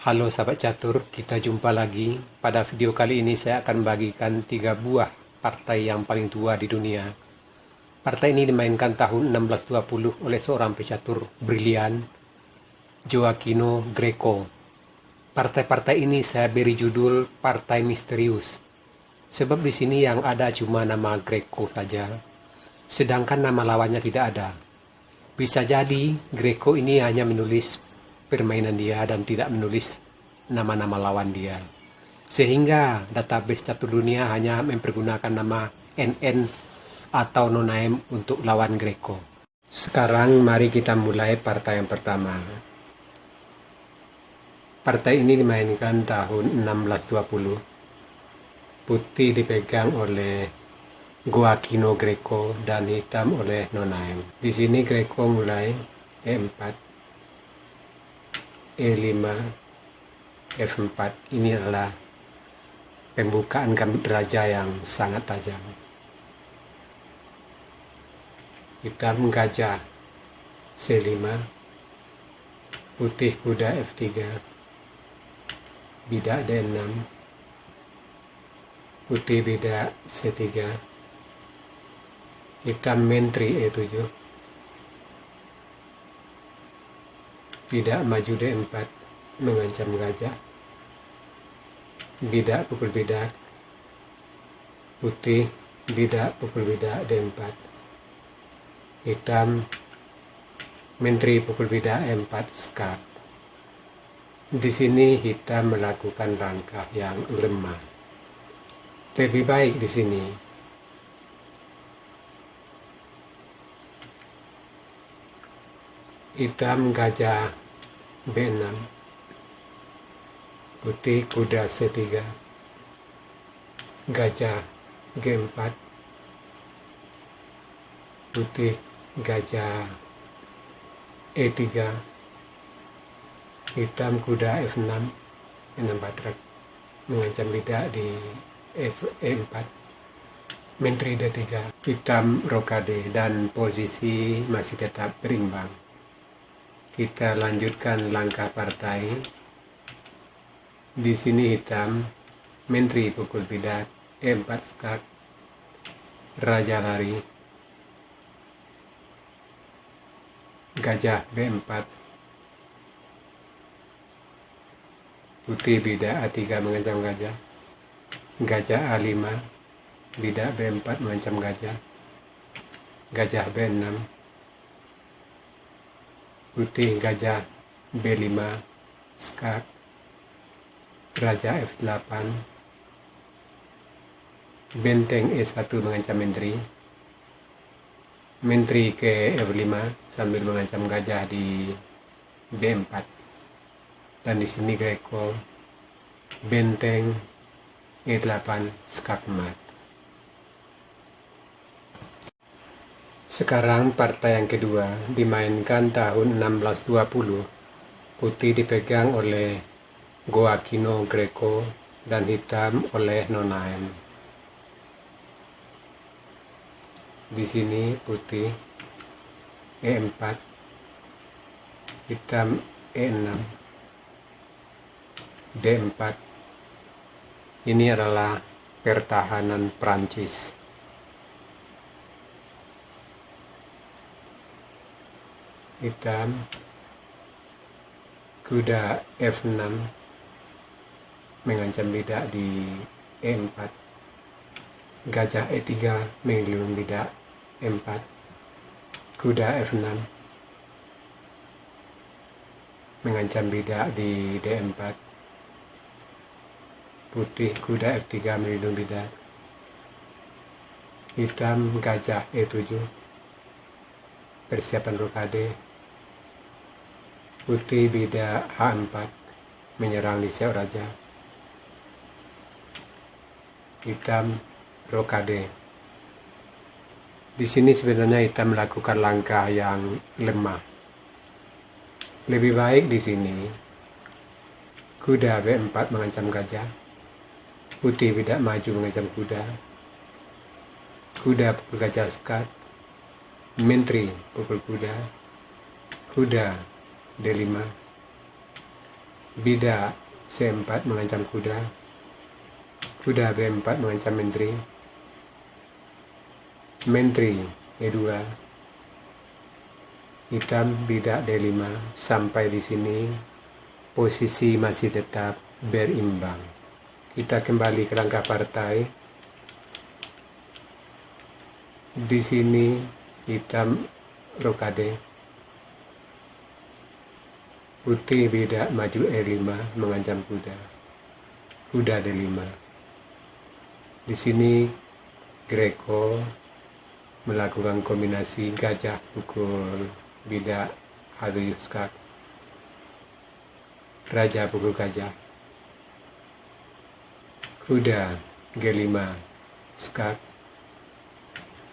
Halo sahabat catur, kita jumpa lagi. Pada video kali ini saya akan membagikan 3 buah partai yang paling tua di dunia. Partai ini dimainkan tahun 1620 oleh seorang pecatur brilian, Gioacchino Greco. Partai-partai ini saya beri judul Partai Misterius. Sebab di sini yang ada cuma nama Greco saja, sedangkan nama lawannya tidak ada. Bisa jadi Greco ini hanya menulis permainan dia dan tidak menulis nama-nama lawan dia. Sehingga database catur dunia hanya mempergunakan nama NN atau no name untuk lawan Greco. Sekarang mari kita mulai partai yang pertama. Partai ini dimainkan tahun 1620. Putih dipegang oleh Gioacchino Greco dan hitam oleh Noname. Di sini Greco mulai E4, E5, F4. Ini adalah pembukaan gambit raja yang sangat tajam. Hitam gajah C5, putih kuda F3, bidak D6, putih bidak C3, hitam menteri E7, bidak maju D4 mengancam gajah, bidak pukul bidak, putih bidak pukul bidak D4, hitam menteri pukul bidak E4 skak. Di sini hitam melakukan langkah yang lemah. Lebih baik di sini hitam gajah B6, putih kuda C3, gajah G4, putih gajah E3, hitam kuda F6 6 batrak mengancam bidak di E4, menteri D3, hitam rokade dan posisi masih tetap berimbang. Kita lanjutkan langkah partai. Di sini hitam menteri pukul bidak E4 skak, raja lari, gajah B4, putih bidak A3 mengancam gajah, gajah A5, bidak B4 mengancam gajah, gajah B6, putih gajah B5 skak, raja F8, benteng E1 mengancam menteri, menteri ke F5 sambil mengancam gajah di B4. Dan di sini Greco benteng E8 skak mat. Sekarang partai yang kedua dimainkan tahun 1620. Putih dipegang oleh Gioacchino Greco dan hitam oleh Noname. Di sini putih E4, hitam E6, D4. Ini adalah pertahanan Prancis. Hitam kuda F6 mengancam bidak di E4, gajah E3 mengelung bidak E4, kuda F6 mengancam bidak di D4, putih kuda F3 melindung bidak, hitam gajah E7 persiapan rokade, putih bidak H4 menyerang liseu raja, hitam rokade. Di sini sebenarnya hitam melakukan langkah yang lemah. Lebih baik di sini kuda B4 mengancam gajah, putih bidak maju mengancam kuda, kuda pukul gajah skak, menteri pukul kuda, kuda D5, Bida C4 mengancam kuda. Kuda B4 mengancam menteri. Menteri E2. Hitam bida D5. Sampai di sini posisi masih tetap berimbang. Kita kembali ke langkah partai. Di sini hitam rokade. Putih bida maju E5 mengancam kuda. Kuda D5. Di sini Greco melakukan kombinasi gajah pukul bida H7 skak. Raja pukul gajah. Kuda G5 skak.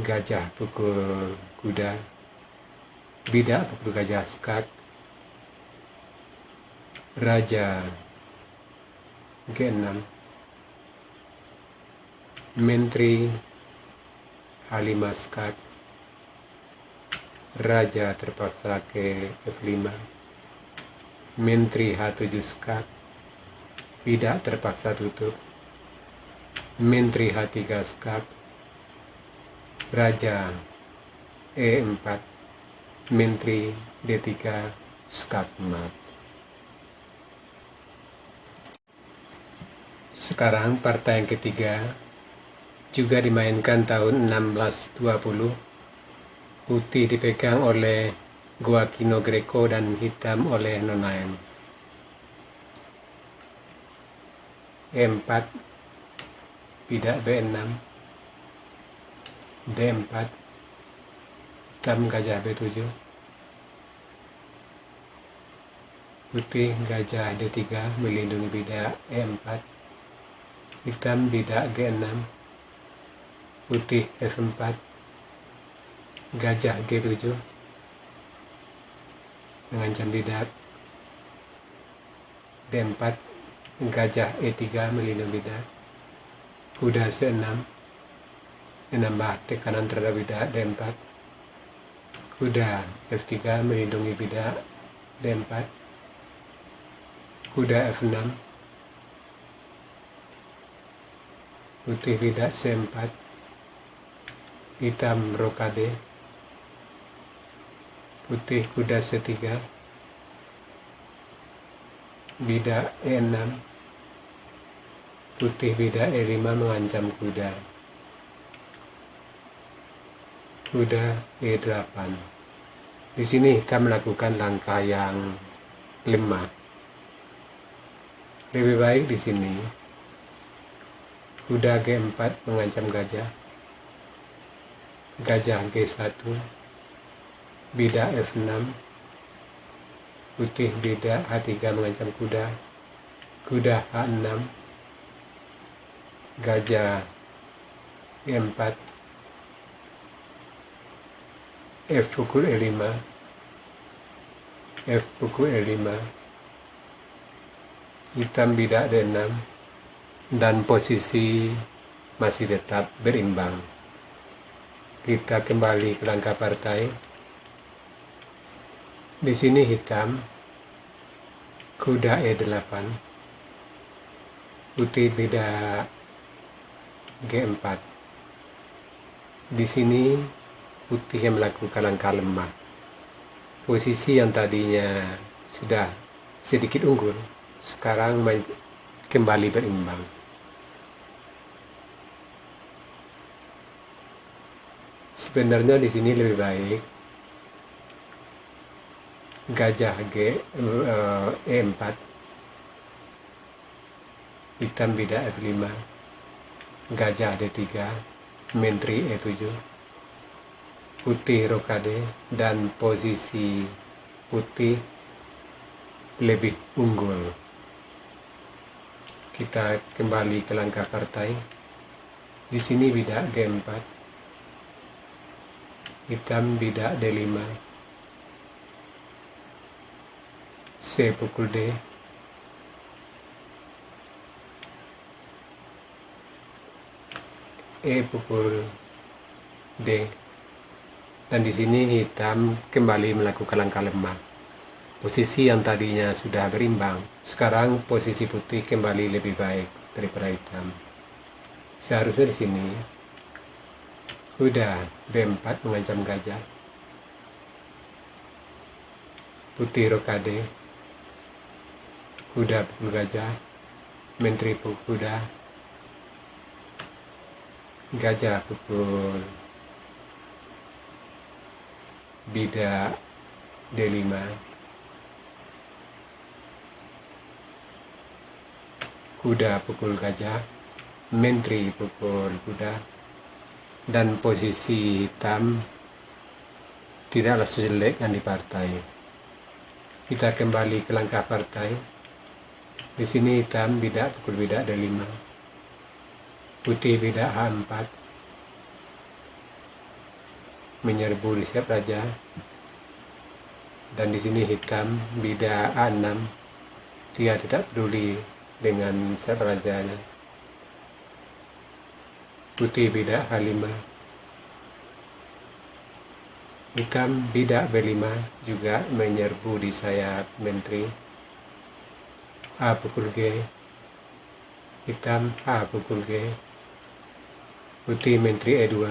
Gajah pukul kuda. Bida pukul gajah skak. Raja G6. Menteri H5 skak. Raja terpaksa ke F5. Menteri H7 skak. Bida terpaksa tutup. Menteri H3 skak. Raja E4. Menteri D3 skak mat. Sekarang partai yang ketiga juga dimainkan tahun 1620. Putih dipegang oleh Gioacchino Greco dan hitam oleh Nonain. E4, bida B6, D4, hitam gajah B7, putih gajah D3 melindungi bida E4, hitam bida G6, putih F4, gajah G7 mengancam bida D4, gajah E3 melindungi bida, kuda C6 menambah tekanan terhadap bida D4, kuda F3 melindungi bida D4, kuda F6, putih bida C4, hitam rokade, putih kuda C3, bida E6, putih bida E5 mengancam kuda, kuda E8. Di sini kita melakukan langkah yang lemah. Lebih baik di sini kuda G4 mengancam gajah, gajah G1, bida F6, putih bida H3 mengancam kuda, kuda H6, gajah E4, F pukul E5, F pukul E5, hitam bida D6, dan posisi masih tetap berimbang. Kita kembali ke langkah partai. Di sini hitam kuda E8, putih bida G4. Di sini putih yang melakukan langkah lemah. Posisi yang tadinya sudah sedikit unggul, sekarang kembali berimbang. Sebenarnya di sini lebih baik gajah E4, hitam bida F5, gajah D3, menteri E7, putih rokade, dan posisi putih lebih unggul. Kita kembali ke langkah partai. Di sini bida G4, hitam bida D5, C pukul D, E pukul D, dan di sini hitam kembali melakukan langkah lemah. Posisi yang tadinya sudah berimbang, sekarang posisi putih kembali lebih baik daripada hitam. Seharusnya di sini kuda B4 mengancam gajah, putih rokade, kuda pukul gajah, menteri pukul kuda, gajah pukul bidak D5, kuda pukul gajah, menteri pukul kuda, dan posisi hitam tidaklah sejelek yang di partai. Kita kembali ke langkah partai. Di sini hitam bidak pukul bidak D5, putih bidak H4, menyerbu di siap raja, dan di sini hitam bidak A6, dia tidak peduli dengan siap rajanya. Putih bidak H5, hitam bidak B5 juga menyerbu di sayap menteri. A pukul G, hitam A pukul G, putih menteri E2,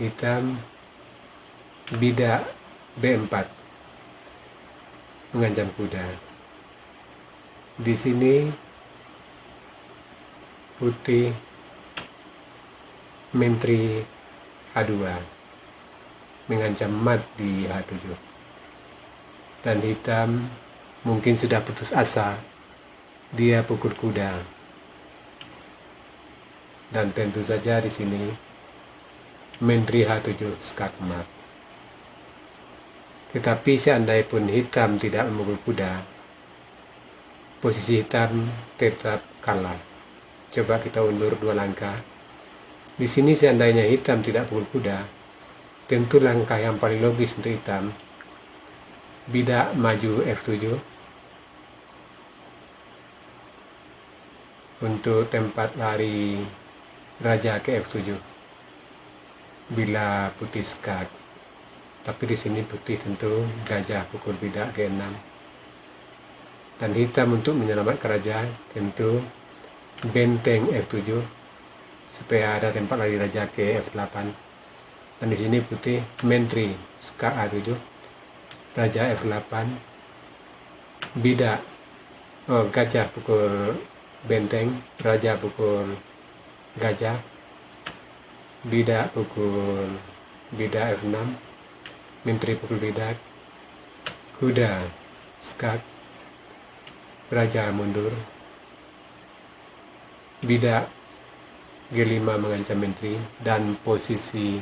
hitam bidak B4 mengancam kuda. Di sini putih menteri H2 mengancam mat di H7, dan hitam mungkin sudah putus asa, dia pukul kuda, dan tentu saja di sini menteri H7 skak mat. Tetapi seandainya pun hitam tidak memukul kuda, posisi hitam tetap kalah. Coba kita undur 2 langkah. Di sini seandainya hitam tidak pukul kuda, tentu langkah yang paling logis untuk hitam, bidak maju F7 untuk tempat lari raja ke F7 bila putih skak. Tapi di sini putih tentu gajah pukul bidak G6, dan hitam untuk menyelamatkan raja tentu benteng F7 supaya ada tempat lari raja ke F8. Dan di sini putih menteri skak A7, raja F8, bidak gajah pukul benteng, raja pukul gajah, bidak pukul bidak F6, menteri pukul bidak, kuda skak, raja mundur, bidak G5 mengancam menteri, dan posisi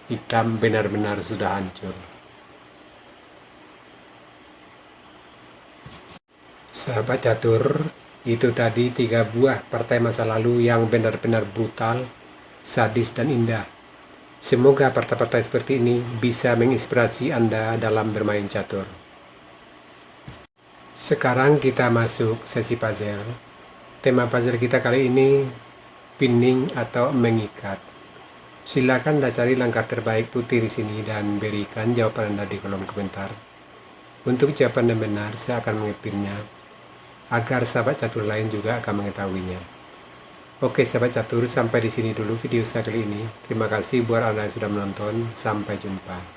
hitam benar-benar sudah hancur. Sahabat catur, itu tadi 3 buah partai masa lalu yang benar-benar brutal, sadis, dan indah. Semoga partai-partai seperti ini bisa menginspirasi Anda dalam bermain catur. Sekarang kita masuk sesi puzzle. Tema puzzle kita kali ini pinning atau mengikat. Silakan Anda cari langkah terbaik putih di sini dan berikan jawaban Anda di kolom komentar. Untuk jawaban yang benar, saya akan mengepinnya agar sahabat catur lain juga akan mengetahuinya. Oke sahabat catur, sampai di sini dulu video saya kali ini. Terima kasih buat Anda yang sudah menonton. Sampai jumpa.